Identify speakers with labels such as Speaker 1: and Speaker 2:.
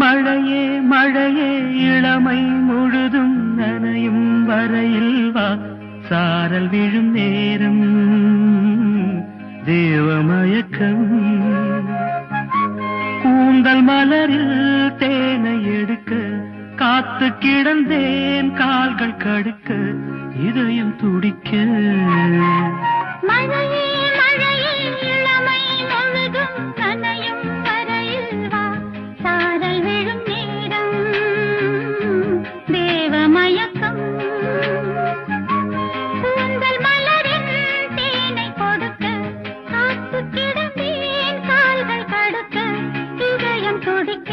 Speaker 1: மழையே மழையே இளமை முழுதும் நனையும் வரையில் வா, சாரல் விழும் நேரம் தேவமயக்கம். கூந்தல் மலரில் தேனை எடுக்க காத்து கிடந்தேன், கால்கள் கடுக்க இதயம் துடிக்க.
Speaker 2: மழையே மழையே இளமை முழுதும் நனையும் வரையில் வா, சாரல் விழும் நேரம் தேவமயக்கம். கூந்தல் மலரின் தேனை கொடுக்க காத்து கிடந்தேன், கால்கள் கடுக்க இதயம் துடிக்க.